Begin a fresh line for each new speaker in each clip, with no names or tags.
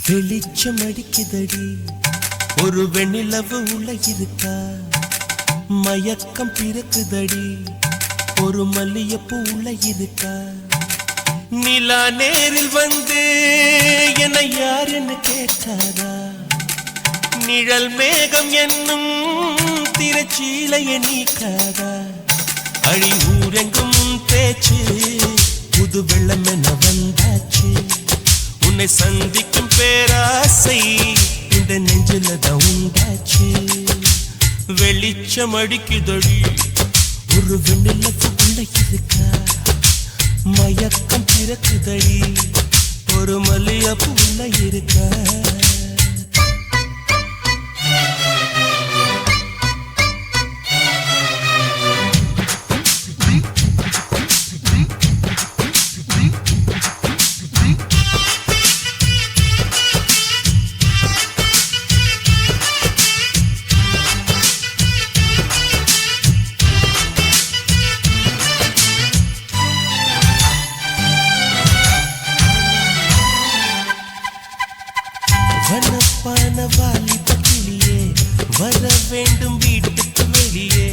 வெளிச்சம் அடிக்குதடி ஒரு வெண்ணிலவு உள்ள இருக்கா மயக்கம் பிறக்குதடி ஒரு மல்லியப்பூ உள்ள இருக்கா நிலா நேரில் வந்து என்னை யாருன்னு கேட்டாரா நிழல் மேகம் என்னும் திரைச்சீலைய நீக்காதா அழி ஊரெங்கும் பேச்சு புது வெள்ளம் என வந்தாச்சு உன்னை சந்திக்கும் பேராசை இந்த நெஞ்சில தான் உண்டாச்சு வெளிச்சம் அடிக்குதடி ஒரு வெண்ணிலவு உள்ள இருக்கா மயக்கம் பிறக்குதடி ஒரு மல்லியப்பூ உள்ள இருக்கா வனப்பான வாலிப கிளியே வர வேண்டும் வீட்டுக்கு வெளியே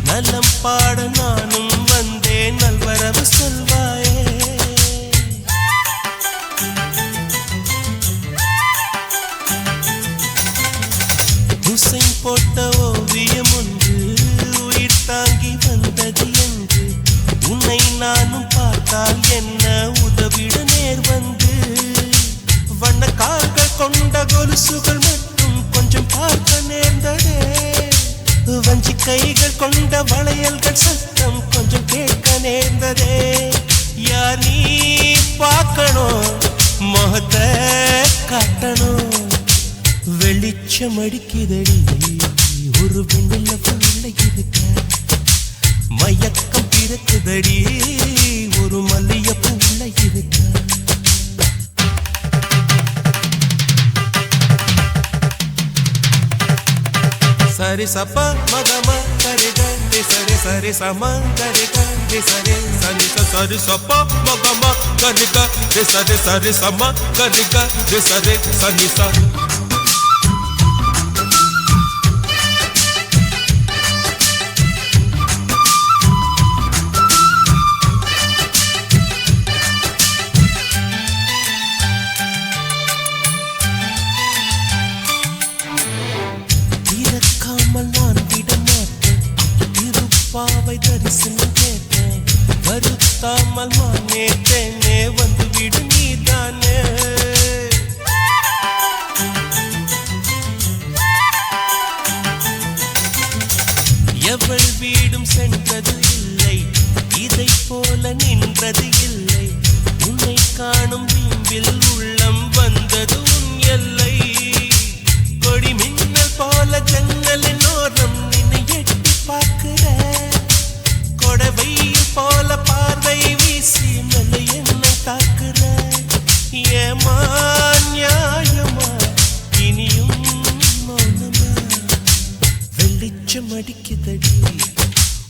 நலம் பாட நானும் வந்தேன் நல்வரவு சொல்வாயே ஹுசைன் போட்ட ஓவியம் ஒன்று உயிர் தாங்கி வந்தது என்று உன்னை நானும் பார்த்தால் என்ன உதவிட நேர் வந்து வண்ண கால்கள் கொண்ட கொலுசுகள் மட்டும் கொஞ்சம் பார்க்க நேர்ந்ததே வஞ்சி கைகள் கொண்ட வளையல்கள் சத்தம் கொஞ்சம் கேட்க நேர்ந்ததே யார் நீ பார்க்கணும் முகத்தை காட்டணும் வெளிச்சம் அடிக்குதடி ஒரு வெண்ணிலவு உள்ள இருக்கா மயக்கம் பிறக்குதடி ஒரு மல்லியப்பூ உள்ள இருக்கா சரி சப்பா மகமா கரிக சரி சரி சம கரிக சரி சனி சரி சப்பா மகமா கரிக சரி சரி சம கரிக சரி சனி ச பாவை தரிசனம் கேட்டேன் வருத்தாமல் மானேட்டேனே வந்து விடு நீதானே எவள் வீடும் சென்றது இல்லை இதை போல நின்றது இல்லை உன்னை காணும் வீம்பில் உள்ளம் வந்தது உன் எல்லை கொடி மின்னல் போல ஜன்னலின் ஓரம் நின்னை எட்டி பார்க்கிற கொடவையில் போல பார்வை வீசி மெல்ல என்னை தாக்குற ஏமா நியாயமா இனியும் மௌனமா வெளிச்சம் அடிக்குதடி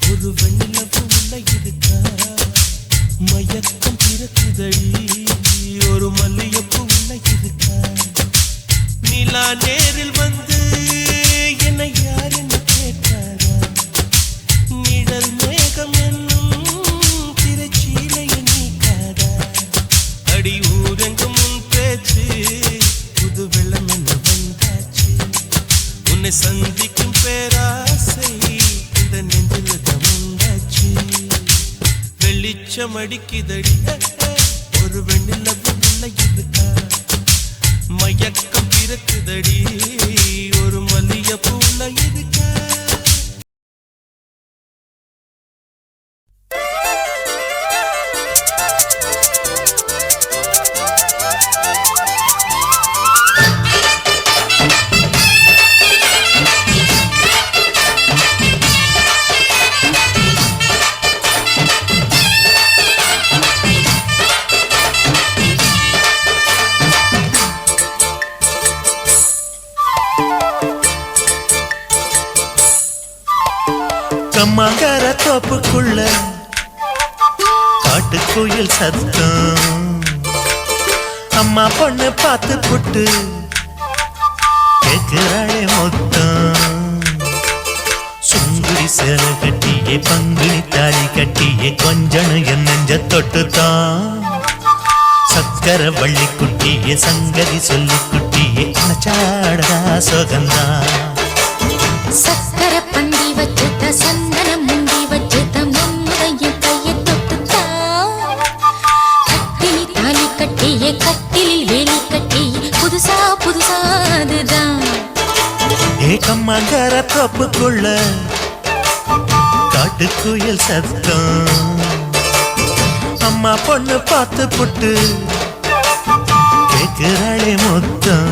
ஒரு வெண்ணிலவு உள்ள இருக்கா மயக்கம் பிறக்குதடி ஒரு மல்லியப்பூ உள்ள இருக்கா நிலா நேரில் வந்து என்னை யார் என்ன கேட்டாரா நிழல் மேகம் என்னும் திரைச்சீலைய நீக்காதா அடி ஊரெங்கும் உன் பேச்சு புது வெள்ளம் என்ன வந்தாச்சு உன்னை சந்திக்கும் பேராசை இந்த நெஞ்சில தான் உண்டாச்சு வெளிச்சம் அடிக்குதடி ஒரு வெண்ணிலவு உள்ள இருக்கா மயக்கம் பிறக்குதடி ஒரு மல்லியப்பூ உள்ள இருக்கா
கம்மாங்கர தோப்புக்குள்ள காட்டுக்குயில் சத்தம் அம்மா பொண்ணு பார்த்து புட்டு கேக்குறாளே மொத்தம் சுங்குடி சேல கட்டியே பங்குனி தாலி கட்டியே கொஞ்சனு என் நெஞ்ச தொட்டுத்தான் சக்கர வள்ளி குட்டியே சங்கதி சொல்லி குட்டியே அணைச்சாடதா சோகந்தா
சக்கர பந்தி வச்சுட்ட சந்தனம் முந்தி வச்சுட்ட முன்னுடைய கையை தொட்டுத்தான் கட்டினி தாலி கட்டியே கட்டிலில் வேலி கட்டியே புதுசா புதுசா அதுதான்
ஏகம்மாங்கர தோப்புக்குள்ள காட்டுக்குயில் சத்தம் அம்மா பொண்ணு பார்த்து புட்டு கேக்குறாளே மொத்தம்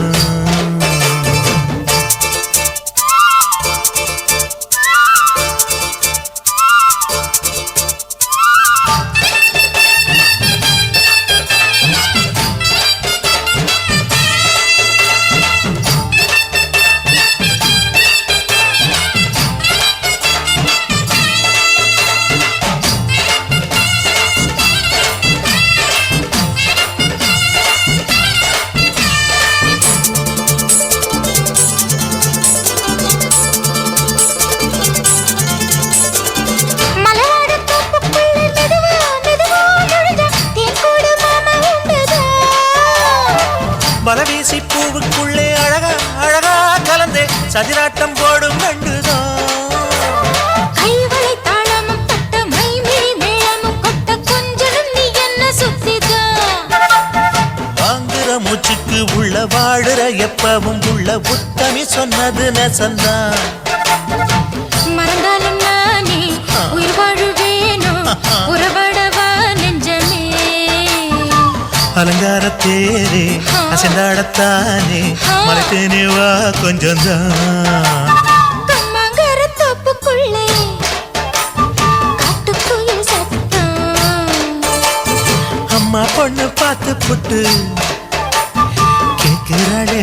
பலவீசி பூவுக்குள்ளே அழகா அழகா கலந்தே சதிராட்டம் போடும் நண்டுதான்
கைவளை தாளமும் பட்ட மைமிழி மேளமும் கொட்ட கொஞ்சனும் நீ என்ன சுத்திதான்
வாங்குற மூச்சுக்கு உள்ள வாடுற எப்பவும் உள்ள உத்தமி சொன்னது நெசந்தான்
மறந்தாலும் நானே உயிர் வாழுவேனோ உறவாடவா நெஞ்சமே
அலங்கார தேரே அசைந்தாடத்தானே மலைத்தேனே வா கொஞ்சம் தான்
கம்மாங்கர தோப்புக்குள்ளே காட்டுக்குயில் சத்தம்
அம்மா பொண்ணு பார்த்து புட்டு கேட்கிறாளே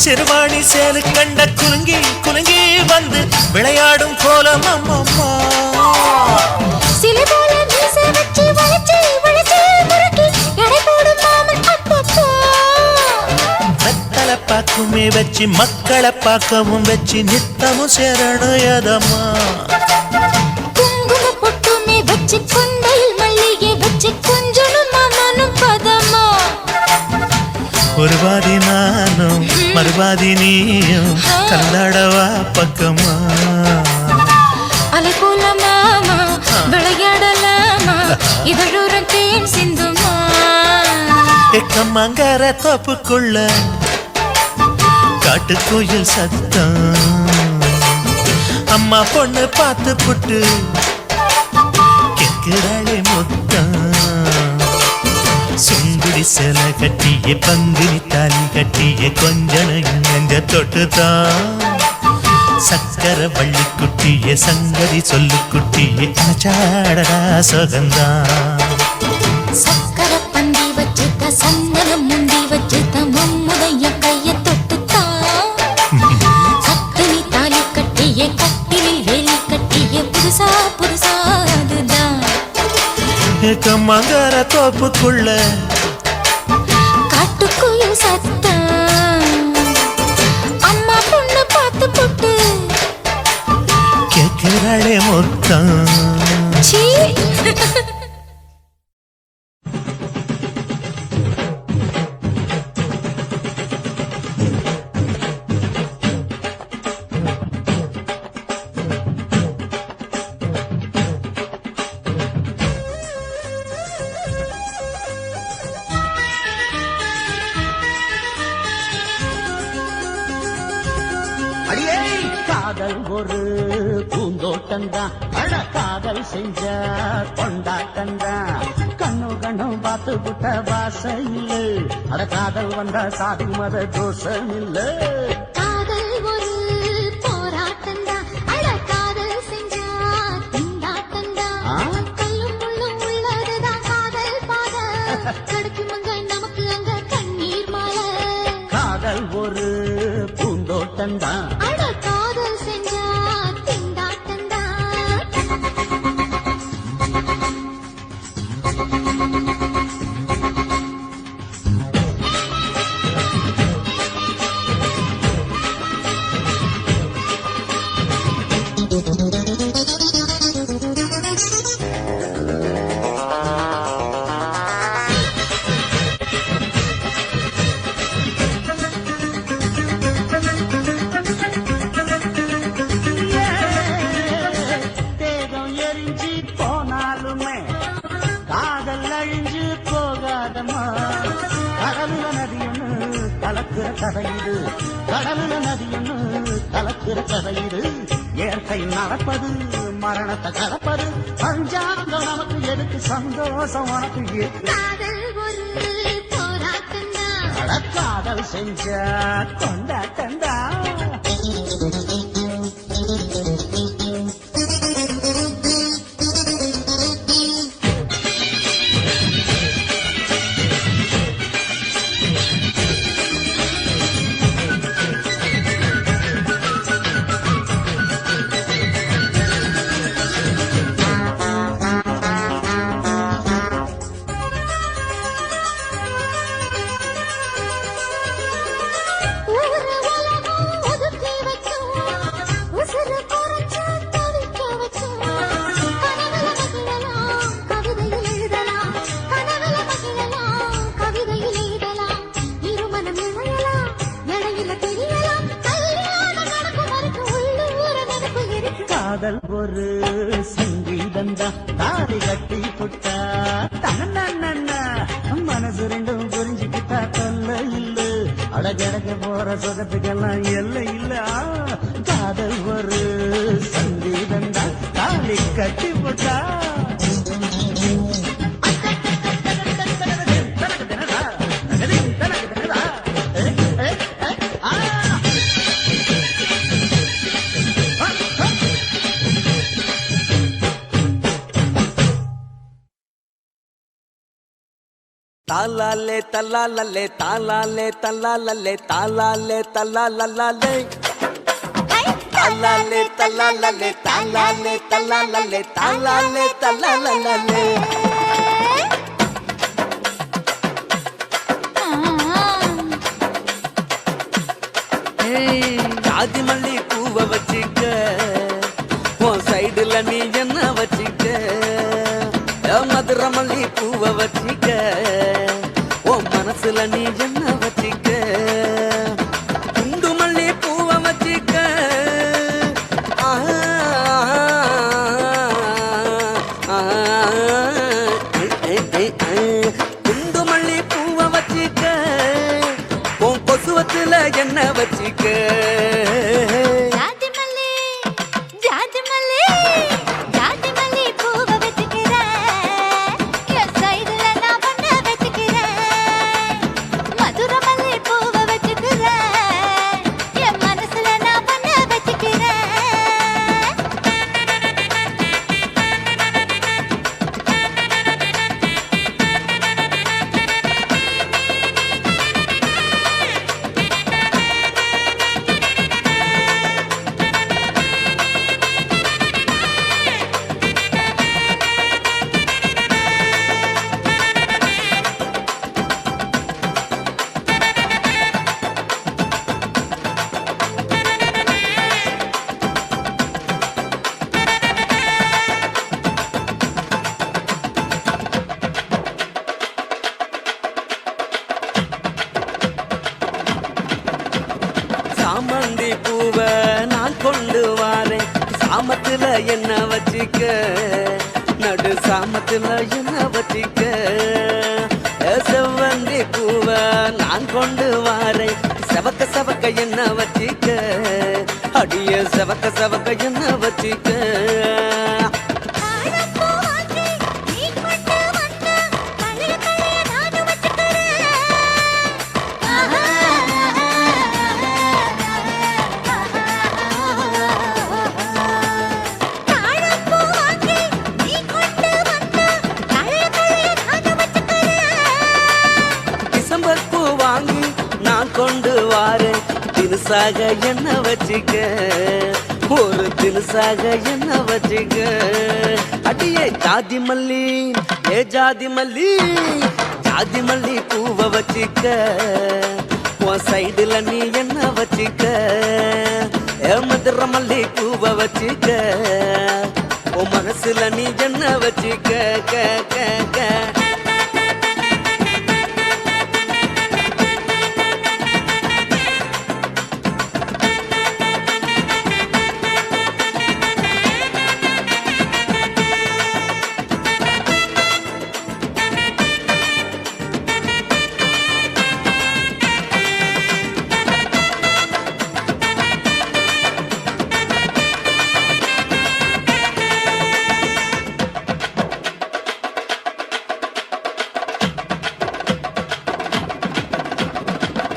சிறுவாணி சேலு கண்ட குலுங்கி குலுங்கி வந்து விளையாடும் கோலம் அம்மம்மா
சிலை போல மீசை வச்சு வளைச்சு வளைச்சு முறுக்கி எடை போடும் மாமன் அப்பப்பா
வெத்தலை பாக்குமே வச்சு மக்களை பார்க்கவும் வச்சு நித்தமும் சேரணும் எதம்மா
குங்கும பொட்டுமே வச்சு கொண்டையில் மல்லிகை வச்சு கொஞ்சனும் மாமனும் பதமா
ஒரு பாதி நானும் மறுபாதி நீயும் கலந்தாடவா பக்கமா
அலை போல மாமா விளையாடலாமா இதழூரம் தேன் சிந்துமா
எக்கம்மாங்கர தோப்புக்குள்ள காட்டுக்குயில் சத்தம் அம்மா பொண்ணு பார்த்து புட்டு கேட்கிறாளே மொத்தம் சுங்குடி சேல கட்டியே பங்குனி தாலி கட்டியே கொஞ்சன நெஞ்ச தொட்டுதான் சக்கர வள்ளி குட்டியே சங்கதி சொல்லு குட்டியே அணைச்சாடடா சோகந்தான்
சக்கர பந்தி வச்சுட்ட சந்தனம் முந்தி வச்சுட்ட மும்முடைய கையை தொட்டுத்தான் கட்டினி தாலி கட்டியே கட்டிலில் வேலி கட்டியே புதுசா புதுசா அதுதான்
ஏக்கம்மாங்கர தோப்புக்குள்ள
காட்டுக்குயில் சத்தம் அம்மா பொண்ணு பார்த்து புட்டு
கேட்கிறாளே மொத்தம்
சீ
அடியே காதல் ஒரு பூந்தோட்டந்தான் அட காதல் செஞ்ச கொண்டாட்டந்தான் கண்ணு கண்ணும் பார்த்து புட்ட வாசையில் அட காதல் வந்தா சாதி மத தோஷம் இல்ல
காதல் ஒரு போராட்டம்தான் அட காதல் செஞ்சா திண்டாட்டம்தான் கல்லும் முள்ளும் உள்ளதுதான் காதல் பாத கிடைக்குமங்க நமக்கு அங்க கண்ணீர் மாலை
காதல் ஒரு பூந்தோட்டந்தான்
அட காதல் செஞ்சா திண்டாட்டம்தான்
தேகம் எரிஞ்சு போனாலுமே காதல் அழிஞ்சு போகாதம்மா கடலுல நதியொன்னு கலக்குற கதையுது கடலுல நதியொன்னு கலக்குற கதையுது இயற்கை நடப்பது மரணத்தை கலப்பது பஞ்சாங்கம் நமக்கு எதுக்கு சந்தோஷம் உனக்கு இருக்கு
காதல் ஒரு போராட்டம்தான்
அட காதல் செஞ்ச கொண்டாட்டந்தா
ஊரு உலகம் ஒதுக்கி வச்சோம் உசுறு குறைச்சு தவிக்க வச்சோம் கனவுல மகிழலாம் கவிதையில் எழுதலாம் கனவுல மகிழலாம் கவிதையில் எழுதலாம் இருமனம் இணையலாம் இடையில தெரியலாம் கல்யாணம் நடக்கும் வரைக்கும் உள்ளூர நினைப்பு இருக்கு
காதல் ஒரு சங்கீதந்தா தாடி கட்டி புட்டா தன்னா மனசு ரெண்டும் புரிஞ்சுக்கிட்டா தொல்ல இல்ல அடகடக்க போற சுகத்துக்கெல்லாம் எல்லை இல்ல காதல் ஒரு சங்கீதந்தா தாடி கட்டி புட்டா
தாலாலே தல்லாலே தாலாலே தல்லாலே தாலாலே தல்லாலே தாலாலே தல்லாலே தாலாலே தல்லாலே தாலாலே தல்லாலே ஜாதி மல்லி பூவை வச்சுக்க உன் சைடுல நீ என்ன வச்சுக்க மதுரை மல்லி பூவை வச்சுக்க உன் மனசுல நீ என்ன வச்சுக்க குண்டு மல்லி பூவை வச்சுக்க குண்டு மல்லி பூவை வச்சுக்க உன் கொசுவத்துல என்ன வச்சுக்க
ஜாதி மல்லி ஜாதி மல்லி ஜாதி மல்லி பூவை வச்சுக்கிறேன் என் சைடுல நான் பண்ண வச்சுக்கிறேன் மதுரை மல்லி பூவை வச்சுக்கிறேன் என் மனசுல நான் பண்ண வச்சுக்கிறேன்
சாமந்தி பூவை நான் கொண்டு வாரேன் சாமத்துல என்ன வச்சுக்க நடு சாமத்துல என்ன வச்சுக்க செவ்வந்தி பூவை நான் கொண்டு வாரேன் செவக்க செவக்க என்ன வச்சுக்க அடிய செவக்க சவக்க சவக்க என்ன வச்சிக்க
தாழம்பூ வாங்கி நீ கொண்டு வந்தா களைய களைய நானும் வச்சுக்கிறேன். தாழம்பூ வாங்கி நீ கொண்டு வந்தா களைய களைய நானும் வச்சுக்கிறேன்.
டிசம்பர் பூ வாங்கி நான் கொண்டு வாரேன் தினுசாக என்ன வச்சிக்க ஒரு தினுசாக என்ன வச்சிக்க அடியே ஜாதி மல்லி ஏ ஜாதி மல்லி ஜாதி மல்லி பூவை வச்சிக்க உன் சைடுல நீ என்ன வச்சிக்க ஏ மதுர மல்லி பூவை வச்சிக்க உன் மனசுல நீ என்ன வச்சிக்க க க க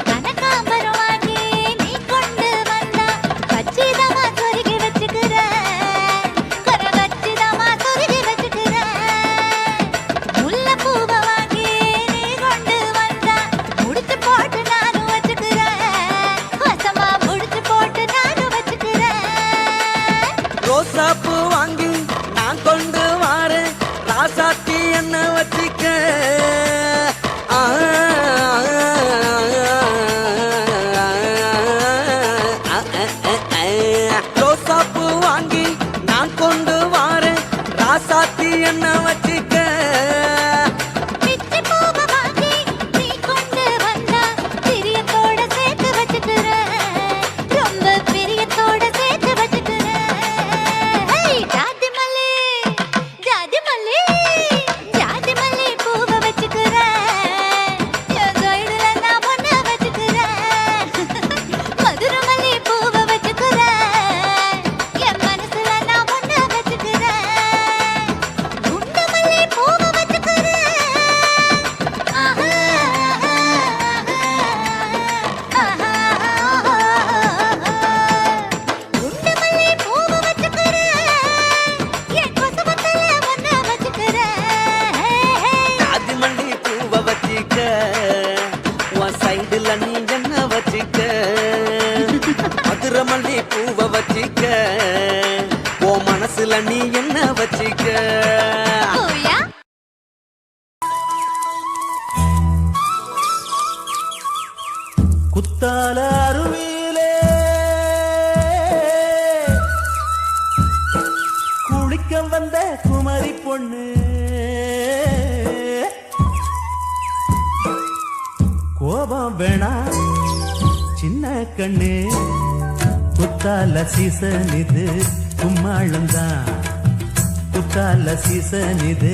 கனகாம்பரம் வாங்கி நீ கொண்டு வந்தா வச்சிதமா சொருகி வச்சுக்கிறேன். கர வச்சிதமா சொருகி வச்சுக்கிறேன். முல்லைப்பூவை வாங்கி நீ கொண்டு வந்தா முடிச்சு போட்டு நானும் வச்சுக்கிறேன். வசமா முடிச்சு போட்டு நானும் வச்சுக்கிறேன்.
ரோசாப்பூ வாங்கி நான் கொண்டு வாரேன் ராசாத்தி என்ன வச்சிக்க ரோசாப்பூ வாங்கி நான் கொண்டு வாரேன் ராசாத்தி என்ன வச்சிக்க
பிச்சி பூவை வாங்கி நீ கொண்டு வந்தா பிரியத்தோட சேர்த்து வச்சுக்கிறேன். ரொம்ப பிரியத்தோட சேர்த்து வச்சுக்கிறேன். ஜாதி மல்லி ஜாதி மல்லி ஜாதி மல்லி பூவை வச்சுக்கிறேன். என் சைடுல நான் ஒன்ன வச்சுக்கிறேன். மதுரை மல்லி பூவை வச்சுக்கிறேன். என் மனசுல நான் ஒன்ன வச்சுக்கிறேன். குண்டு மல்லி பூவை வச்சுக்கிறேன். குண்டு மல்லி பூவை வச்சுக்கிறேன். என் கொசுவத்துல ஒன்ன வச்சுக்கிறேன்.
ஜாதி மல்லி பூவை வச்சிக்க உன் சைடுல நீ என்ன வச்சிக்க மதுரை மல்லி பூவை வச்சிக்க உன் மனசுல நீ என்ன வச்சிக்க
பூயா
குத்தால அருவியிலே குளிக்க வந்த குமரி பொண்ணு கோபம் வேணா சின்ன கண்ணு குத்தால சீசன் இது கும்மாளந்தான் குத்தால சீசன் இது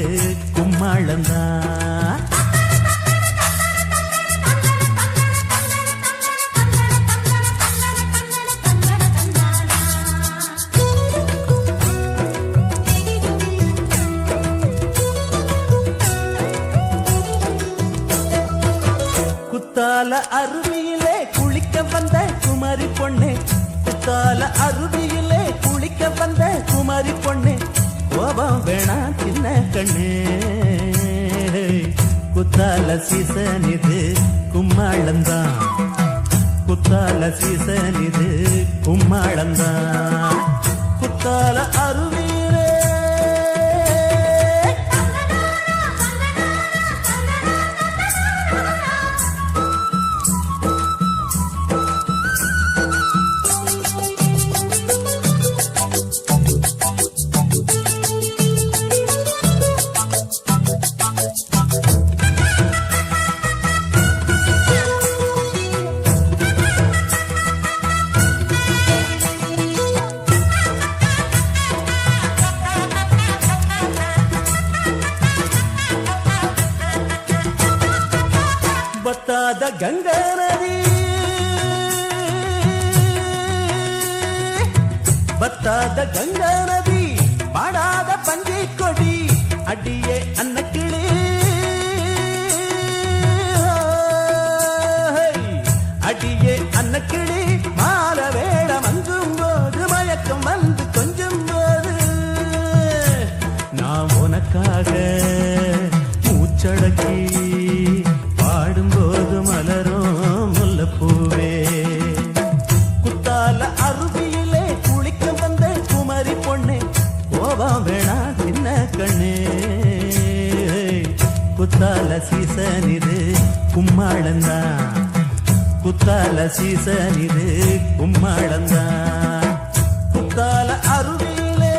கும்மாளந்தான் குத்தால அருவியிலே குளிக்க வந்த குமரி பொண்ணு குத்தால அருவியிலே குளிக்க வந்த குமரி பொண்ணு கோபம் வேணா சின்ன கண்ணு குத்தால சீசன் இது கும்மாளந்தான் குத்தால சீசன் இது கும்மாளந்தான் குத்தால அருவியிலே பத்தாத கங்கா நதி
வத்தாத கங்கா நதி பாடாத பஞ்சை கொடி அடியே அன்னக்கிளி அடியே அன்னக்கிளி மால வேட மங்கும் போது மயக்கம் வந்து கொஞ்சம் போது நான் உனக்காக மூச்சடக்கி பாடும்போது மலரும் முல்லைப்பூவே குத்தால அருவியிலே குளிக்க வந்த குமரி பொண்ணே கோபம் வேணா சின்ன கண்ணே குத்தால சீசன் இது கும்மாளந்தான் குத்தால சீசன் இது கும்மாளந்தான் குத்தால அருவியிலே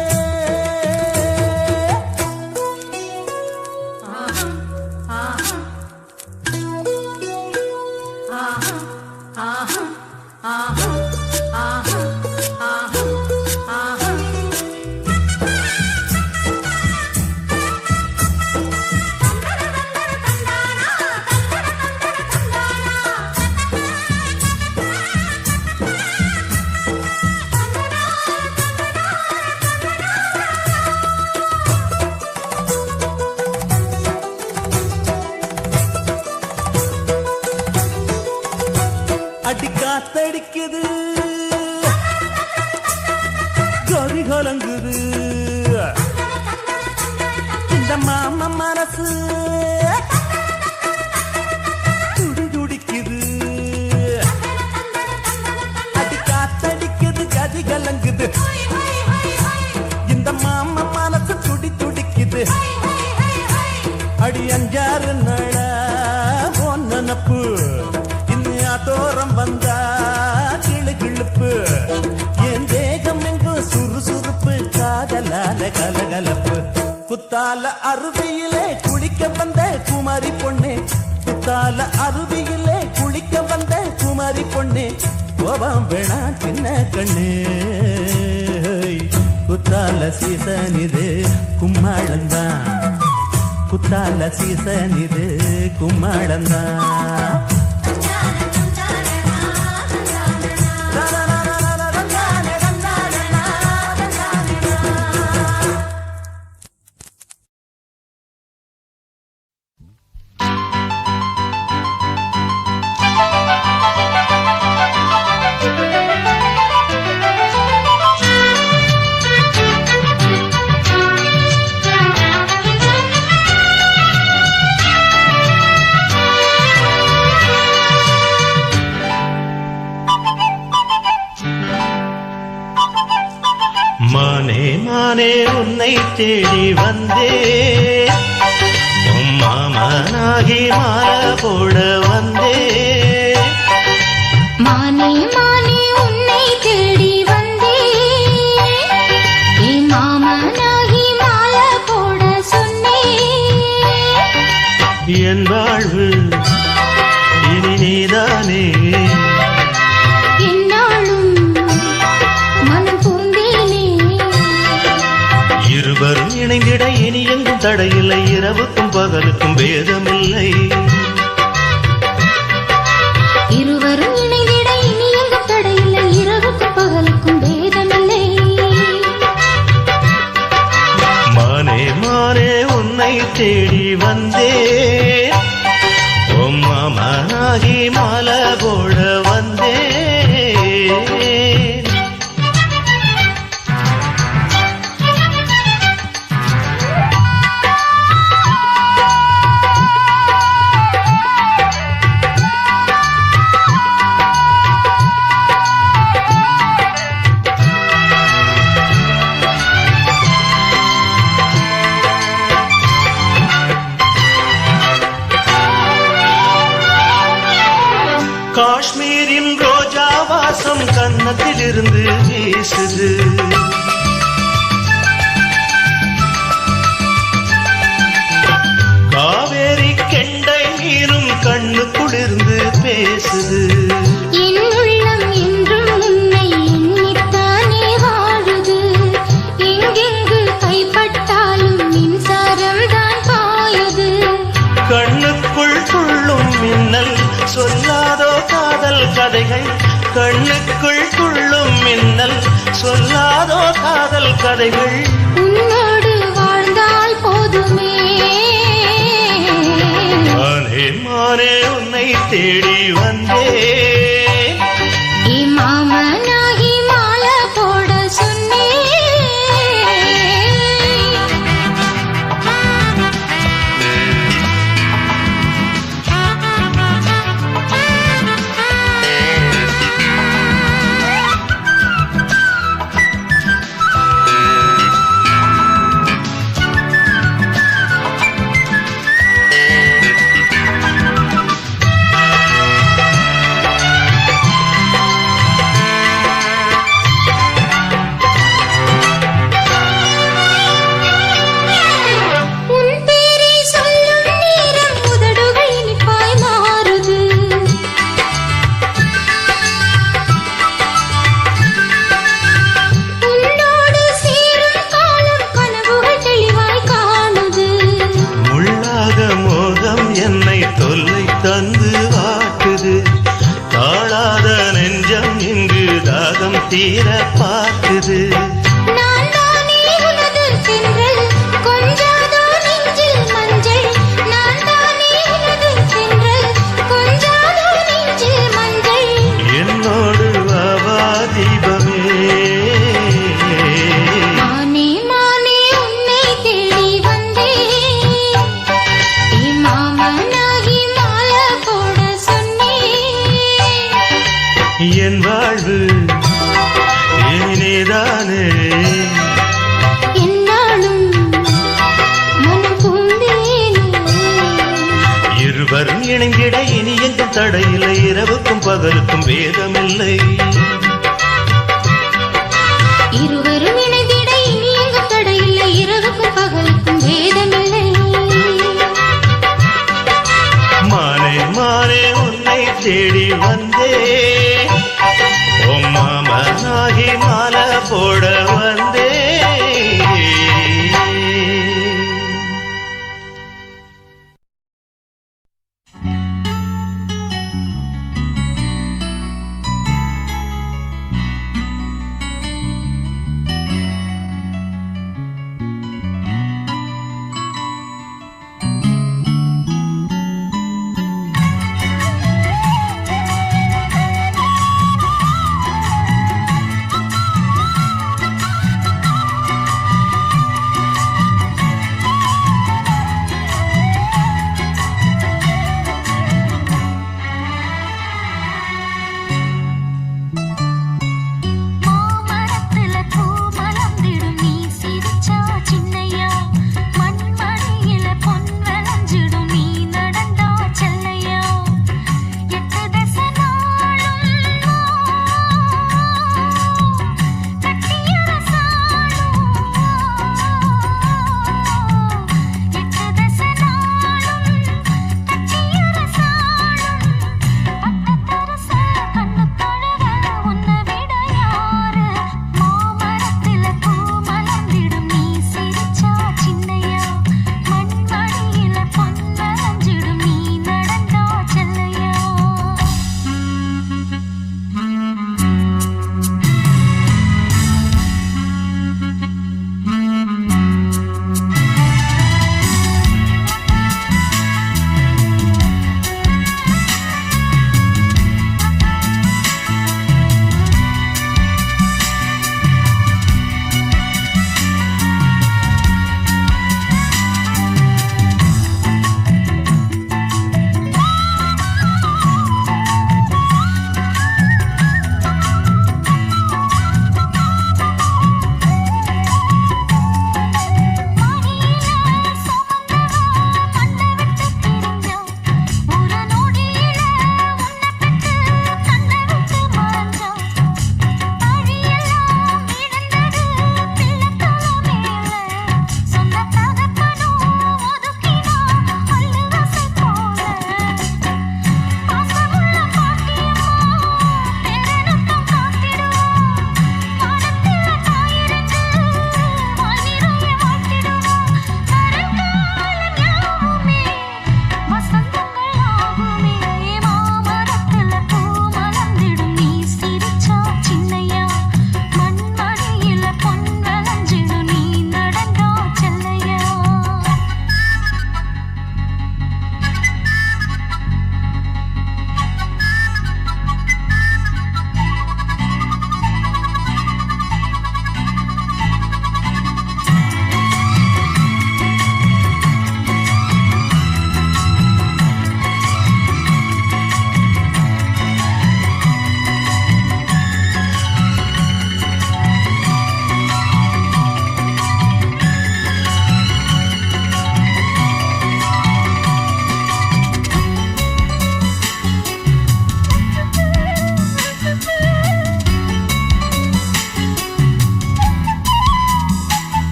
அடி காத்தடிக்குது கொதி கலங்குது இந்த மாமா மனசு துடி துடிக்குது அடி காத்தடிக்குது கதி கலங்குது இந்த மாமா மனசு துடி துடிக்குது அடி அஞ்சாறு நாளா போன் நினப்பு தோரம் வந்தா கிளு கிளுப்பு என் தேகம் எங்கும் சுறுசுறுப்பு காதலால கலகலப்பு குத்தால அருவியிலே குளிக்க வந்த குமாரி பொண்ணே குத்தால அருவியிலே குளிக்க வந்த குமாரி பொண்ணே கோபம் வேணா சின்ன கண்ணே குத்தால சீசன் இது கும்மாளந்தான் குத்தால சீசன் இது கும்மாளந்தான்
மானே மானே உன்னை தேடி வந்தே மாமனாகி மாலை போட வந்தே
மானே மானே உன்னை தேடி வந்தே என் மாமனாகி மாலை போட சொன்னே
என் வாழ்வு இனி நீதானே இருவரும் இணைந்திட இனி எங்கும் தடையில்லை இரவுக்கும் பகலுக்கும் பேதமில்லை
இருவரும் இணைந்திட இனி எங்கும் தடையில்லை இரவுக்கும் பகலுக்கும் பேதமில்லை
மானே மானே உன்னை தேடி வந்தே ஓம் மாமனாகி மாலை போட வந்தே காஷ்மீரின் ரோஜா வாசம் கன்னத்திலிருந்து வீசுது காவேரி கெண்டை நீரும் கண்ணு குளிர்ந்து பேசுது
என் உள்ளம் என்றும் உன்னை எண்ணித்தானே வாழுது எங்கெங்கு கைப்பட்டாலும் மின்சாரம் தான் பாயுது
கண்ணுக்குள் துள்ளும் மின்னல் சொல்லாதோ காதல் கதைகள் கண்ணுக்குள் துள்ளும் மின்னல் சொல்லாதோ காதல் கதைகள்
உன்னோடு வாழ்ந்தால் போதுமே.
மானே மானே உன்னை தேடி வந்தேன்.
மாமனாகி மாலை போட சொன்னேன்.
தொல்லை தந்து வாட்டுது தாழாத நெஞ்சம் இங்கு தாகம் தீர பார்க்குது. என்னோடு வாவா தீபமே என் வாழ்வு ஏனேதானே
என்னாலும் மனம் பூந்தேனே.
இருவரும் இணைந்திட இனி எங்கும் தடையில்லை இரவுக்கும் பகலுக்கும் வேதமில்லை.
இருவரும் இணைந்திட இனி எங்கும் தடையில்லை இரவுக்கும் பகலுக்கும் வேதமில்லை.
மானே மானே உன்னை தேடி வந்தே மாமனாகி மாலை போட வந்தே.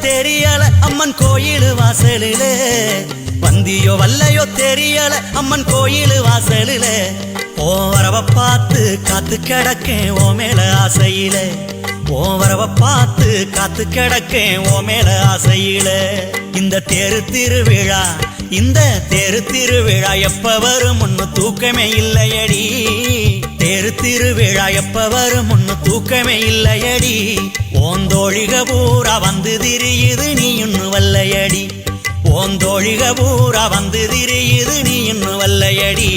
தெரியல அம்மன் கோயில் வாசலிலே வந்தியோ வல்லையோ தெரியல அம்மன் கோயில் வாசலிலே ஓ வரவ பார்த்து காத்து கிடக்கேன் ஓ மேல ஆசையிலே ஓ வரவ பார்த்து காத்து கிடக்கேன் ஓ மேல ஆசையிலே இந்த திருவிழா இந்த திருவிழா எப்ப வரும் ஒன்னு தூக்கமே இல்லையடி திருவிழா எப்ப வரும் ஒன்னு தூக்கமே இல்லையடி ஓந்தோழிக பூரா வந்து திரியுது நீ இன்னும் வல்லையடி ஓந்தோழிக பூரா வந்து திரியுது நீ இன்னும் வல்லையடி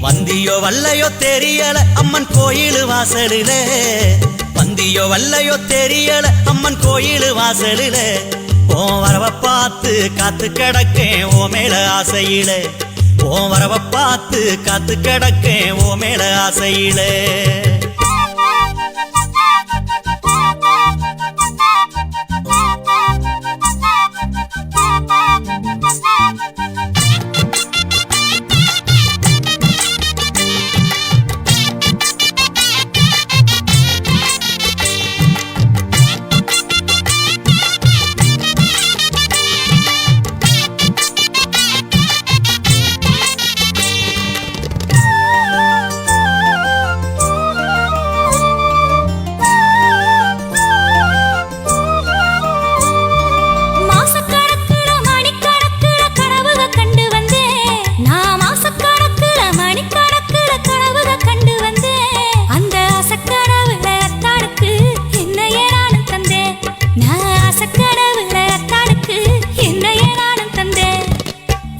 வந்தியோ வல்லையோ தெரியல அம்மன் கோயில் வாசலிலே வந்தியோ வல்லையோ தெரியல அம்மன் கோயில் வாசலிலே ஓ வரவ பார்த்து காத்து கிடக்கேன் ஓ மேல ஆசையிலே ஓ வரவ பார்த்து காத்து கிடக்கேன் ஓ மேல ஆசையிலே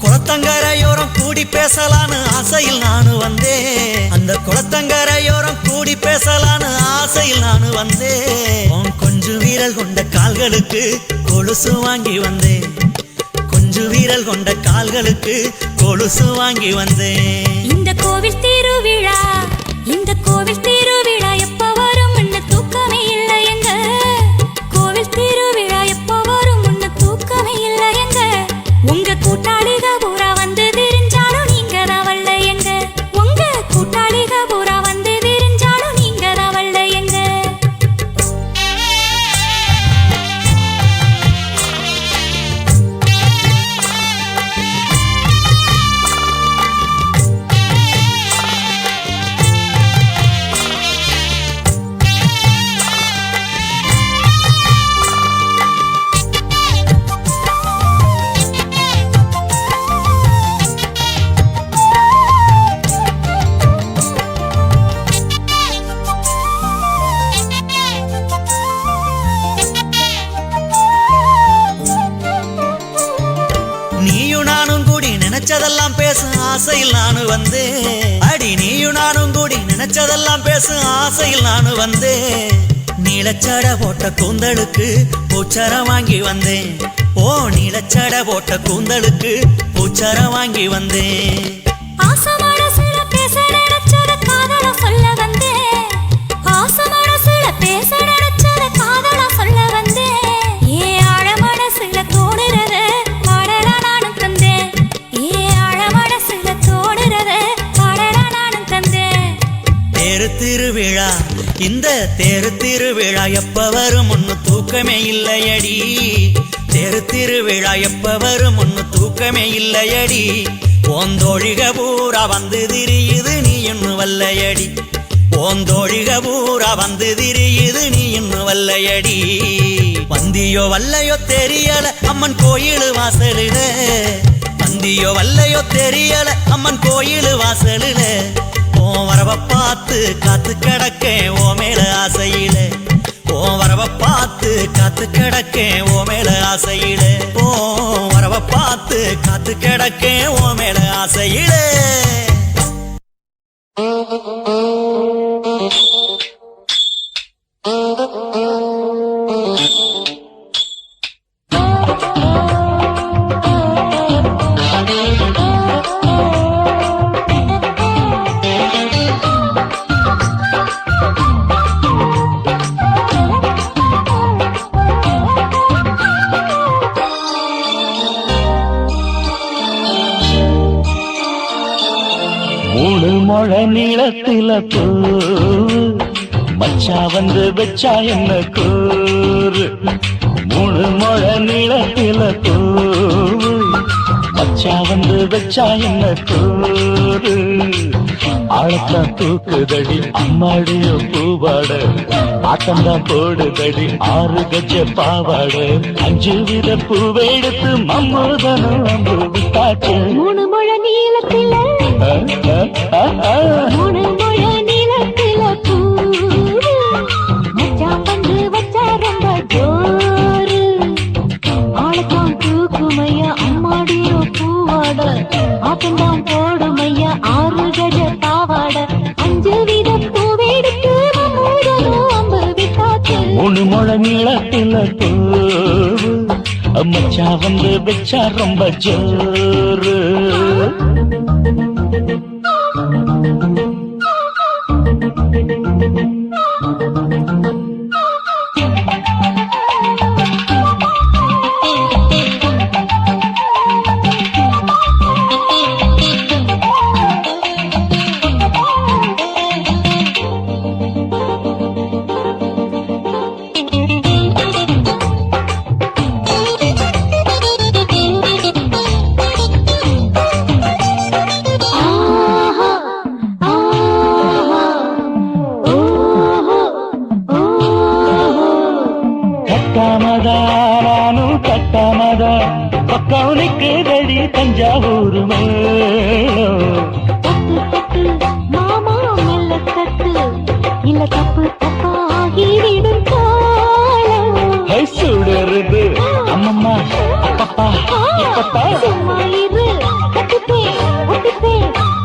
குளத்தங்கரையோரம் கூடி பேசலான்னு ஆசையில் நானு வந்தேன் அந்த குளத்தங்கரையோரம் கூடி பேசலான்னு ஆசையில் நானு வந்தேன் கொஞ்சு வீரல் கொண்ட கால்களுக்கு கொலுசு வாங்கி வந்தேன் கொஞ்சு வீரல் கொண்ட கால்களுக்கு கொலுசு வாங்கி வந்தேன்
இந்த கோவில் திருவிழா எப்ப வரும் இன்னும் தூக்கமே இல்லை எங்க கோவில் திருவிழா எப்ப வரும் இன்னும் தூக்கமே இல்லை எங்க உங்க கூட்டாளிக பூரா வந்து விரிஞ்சாலும் நீங்க தான் வல்ல எங்க உங்க கூட்டாளிக பூரா வந்து விரிஞ்சாலும் நீங்க தான் வல்ல எங்க
நீயும் நானும் கூடி நினைச்சதெல்லாம் பேசும் ஆசையில் நானு வந்தேன் அடி நீயும் நானும் கூடி நினைச்சதெல்லாம் பேசும் ஆசையில் நானு வந்தேன் நீலச்சட போட்ட கூந்தலுக்கு பூச்சரம் வாங்கி வந்தேன் ஓ நீலச்சட போட்ட கூந்தலுக்கு பூச்சரம் வாங்கி வந்தேன்
ஆசமான சில பேச நினைச்சத காதல சொல்ல வந்தேன் ஆசமான சில பேச நினைச்சத காதல சொல்ல வந்தேன் ஏ ஆழமான சில தோணுறத பாடலா நானும் தந்தேன் ஏ ஆழமான சில தோணுறத பாடலா நானும் தந்தேன்
திருவிழா இந்த திருவிழா எப்ப வரும் ஒன்னு தூக்கமே இல்லையடி திருவிழா எப்ப வரும் ஒன்னு தூக்கமே இல்லையடி ஓந்தோழிக பூரா வந்து திரியுது நீ இன்னும் வல்லையடி ஓந்தோழிக பூரா வந்து திரியுது நீ இன்னும் வல்லையடி வந்தியோ வல்லையோ தெரியல அம்மன் கோயில் வாசலிலே வந்தியோ வல்லையோ தெரியல அம்மன் கோயில் வாசலிலே ஓ வரவ பார்த்து காத்து கிடக்கேன் ஓ மேல ஆசையிலே ஓ வரவ பார்த்து காத்து கிடக்கேன் ஓ மேல ஆசையிலே ஓ வரவ பார்த்து காத்து கிடக்கேன் ஓ மேல ஆசையிலே
முழ நீளத்தில பூ மச்சா வந்து வச்சா என்ன கூறு மூணு முழ நீளத்தில பூவு மச்சா வந்து வச்சா என்ன கூறு ஆழத்தான் தூக்குதடி அம்மாடிய பூவாட ஆட்டம்தான் போடுதடி 6 கஜ பாவாட 5 வித பூவை எடுத்து மம்மூதனும் அம்பு விட்டாச்சு
மூணு முழ நீளத்தில மூணு முழ நீளத்தில பூவு மச்சான் வந்து வச்சா ரொம்ப ஜோரு ஆளத்தான் தூக்குமையா அம்மாடியோ பூவாட ஆட்டம்தான் போடுமையா 6 கஜ பாவாட 5 வித பூவெடுத்து மம்மூதனும் அம்பு விட்டாச்சு
மூணு முழ நீளத்தில பூவு மச்சா வந்து வச்சா ரொம்ப ஜோரு கட்டாமதானும் கட்டாமதா பக்கம் நிற்குதடி தஞ்சாவூர் மேளம்
தட்டு தட்டு மாமா மெல்ல தட்டு இல்ல தப்பு தப்பாகிவிடும் காலம்
சுடருது அம்மம்மா அப்பப்பா இப்பப்பா
சும்மா இரு கட்டுப்பே ஒட்டுப்பே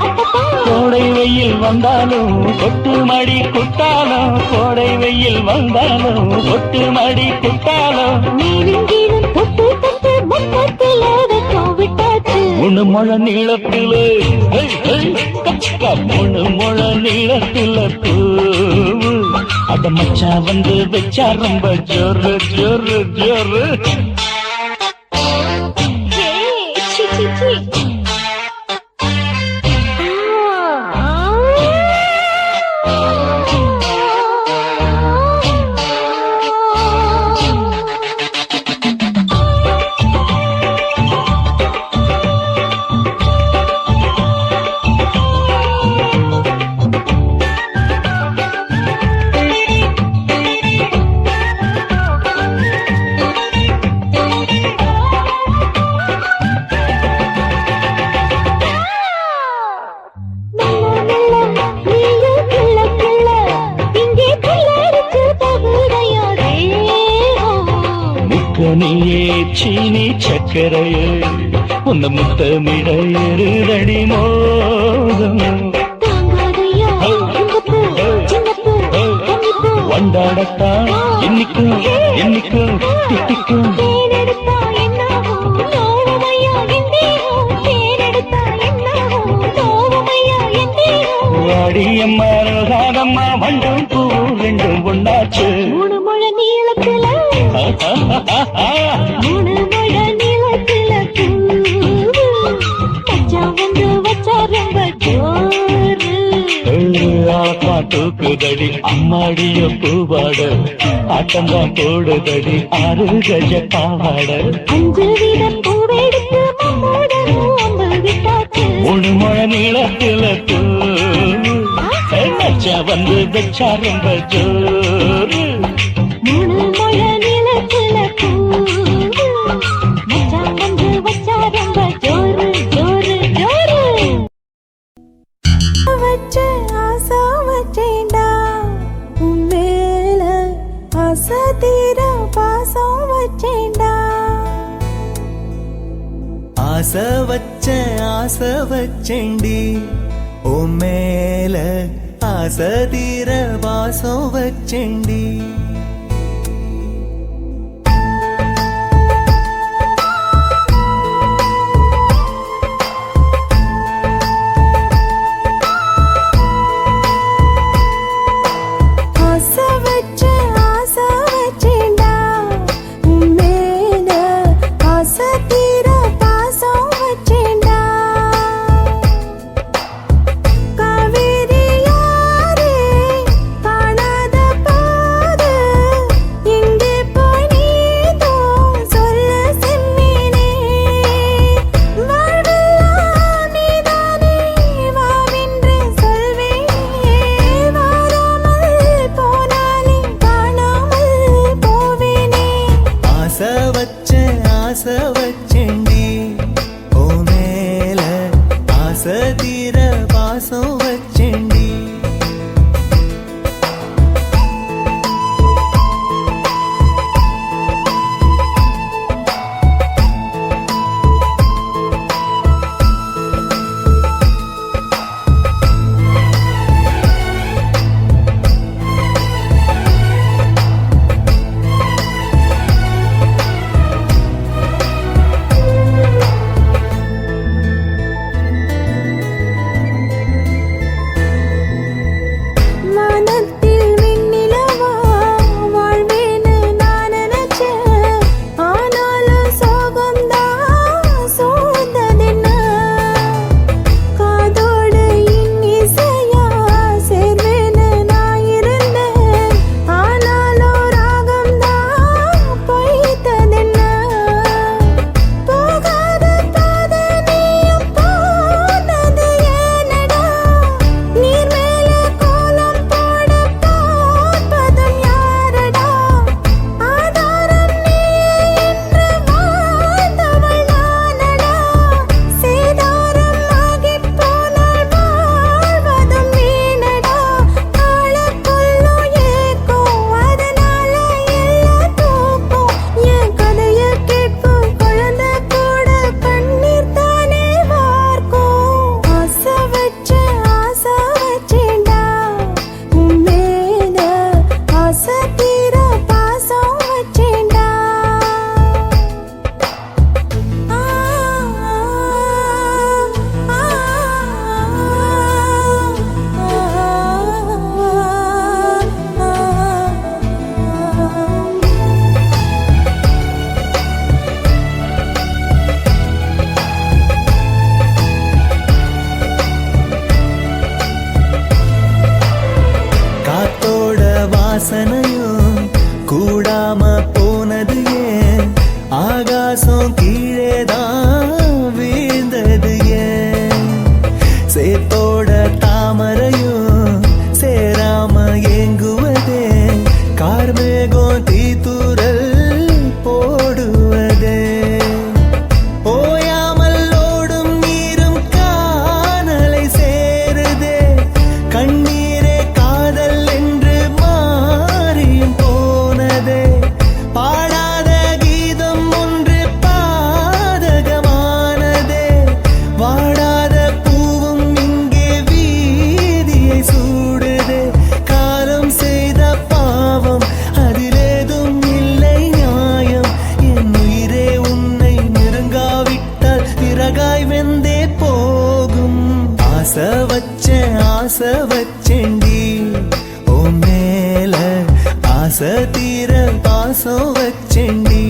அப்பப்பா
கோடை வெயில் வந்தாலும் கொட்டு மடி குட்டாலும் கோடை வெயில் வந்தாலும் கொட்டு மடி குட்டாலும்
மேலும் கீழும் தொட்டு தொட்டு மொத்தத்தில் வெக்கம் விட்டாச்சு
மூணு முழ நீளத்திலே கச்சிக்கா மூணு முழ நீளத்தில பூவு அத மச்சா வந்து வச்சா ரொம்ப ஜோரு ஜோரு ஜோரு
ஹே, சி, சி, சி.
நீயே சீனி சக்கரையே உன்ன முத்தமிட எருதடி மோகம் வண்டாடத்தான் என்னைக்கும் என்னைக்கும் திட்டிக்கும் வாடியம்மா ரோசாதம்மா வண்டும் பூ ரெண்டும் ஒண்ணாச்சு
மூணு முழ நீளத்துல மூணு முழ நீளத்துல மச்சான் வந்து வச்சா ரொம்ப ஜோரு
தூக்குதடி அம்மாடிய பூவாட ஆட்டம்தான் போடுதடி 6 கஜ பாவாட
5 வித பூவெடுத்து மம்மூடனும் அம்பு விட்டாச்சு
மூணு முழ நீளத்தில மச்சா வந்து வச்சா ரொம்ப ஜோரு
மூணு முழ நீளத்துல மச்சான் வந்து வச்சா ரொம்ப ஜோரு ஜோரு ஜோரு வச்ச ஆசை வச்சேண்டா உன் மேல ஆசை தீர பாசம் வச்சேண்டா
ஆசை வச்சேண்டி ஓ மேல ஆசை தீர வாசம் வச்சேண்டி
காவேரி யாரே காணாத
காய் வெந்தே போகும் ஆசை வச்சேண்டி ஓ மேல ஆசை தீர பாசம் வச்சேண்டி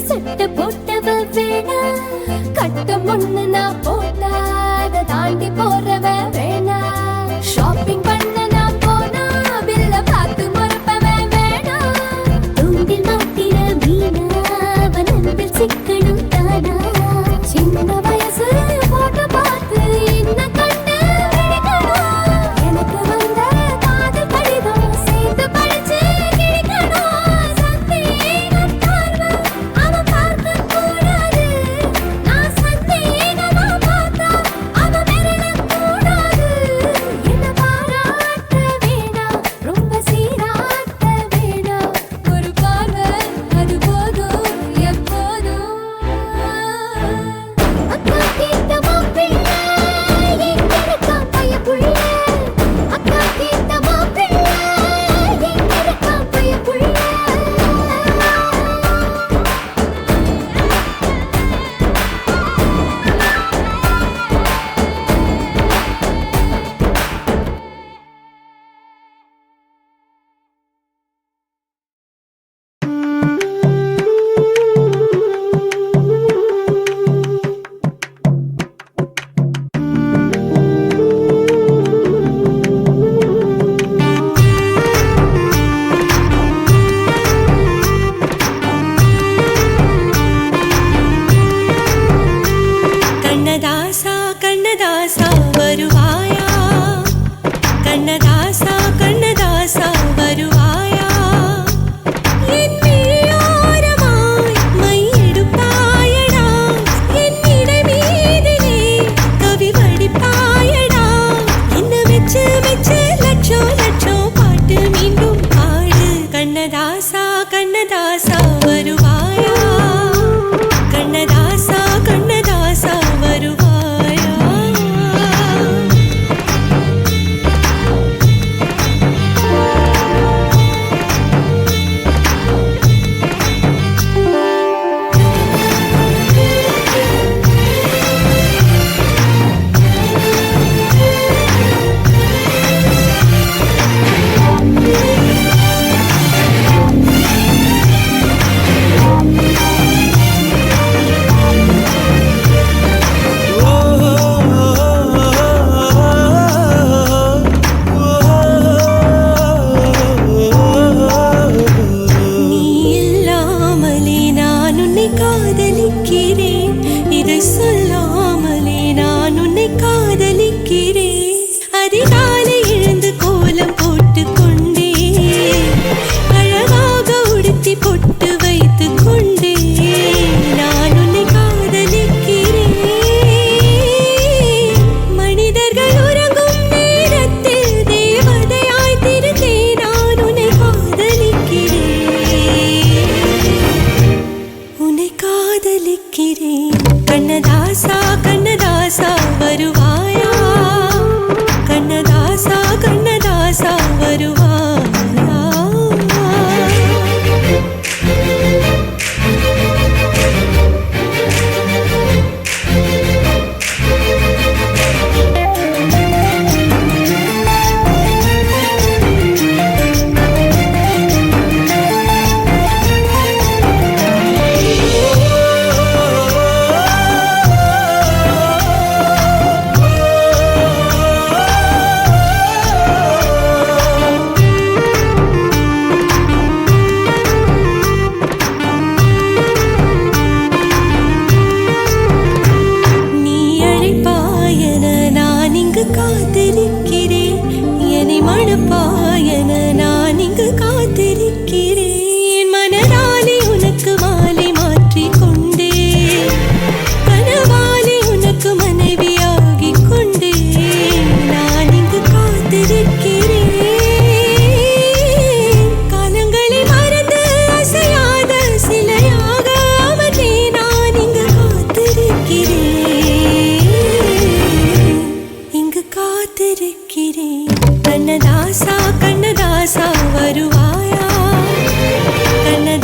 சட்டை போட்டவ வேணா, கட்டம் ஒண்ணு நான் போட்டா அதை தாண்டி போறவ வேணா. ஷாப்பிங் பண்ண நான் போனா பில்ல பார்த்து மறப்பவ வேணா. தூண்டில் மாட்டிற மீனா அவன் அன்பில் சிக்கணும் தானா. சின்ன வயசு போட்டோ பார்த்து என்ன கண்டு விழிக்கணும். எனக்கு வந்த வச்சு லட்சம் லட்சம் பாட்டு மீண்டும் பாடு கண்ணதாசா கண்ணதாசா வருவாயா கண்ணதாசா கண்ணதாசா வருவாயா நீ இல்லாமலே நான் உன்னை காதலிக்கிறேன் இதை சொல்லாமலே நான் உன்னை காதலிக்கிறேன் அதிகாலை எழுந்து கோலம் போட்டு கொண்டே அழகாக உடுத்தி பொட்டு வைத்து கொண்டே நான் உன்னை காதலிக்கிறேன் மனிதர்கள் உறங்கும் நேரத்தில் தேவதையாய் திருந்தே நான் உன்னை காதலிக்கிறேன் கண்ணதாசா கண்ணதாசா வருவாயா கண்ணதாசா கண்ணதாசா வருவாயா நீ அழைப்பாயன நான் இங்கு காத்திருக்கிறேன் என்னை மணப்பாயன நான் இங்கு காத்திருக்கிறேன் மனதாலே உனக்கு மாலை மாற்றிக் கொண்டே கனவாலே உனக்கு மனைவியாகிக் கொண்டே நான் இங்கு காத்திருக்கிறேன் காலங்களை மறந்து அசையாத சிலையாக அவனே நான் இங்கு காத்திருக்கிறேன் கண்ணதாசா கண்ணதாசா வருவாயா கண்ணதாசா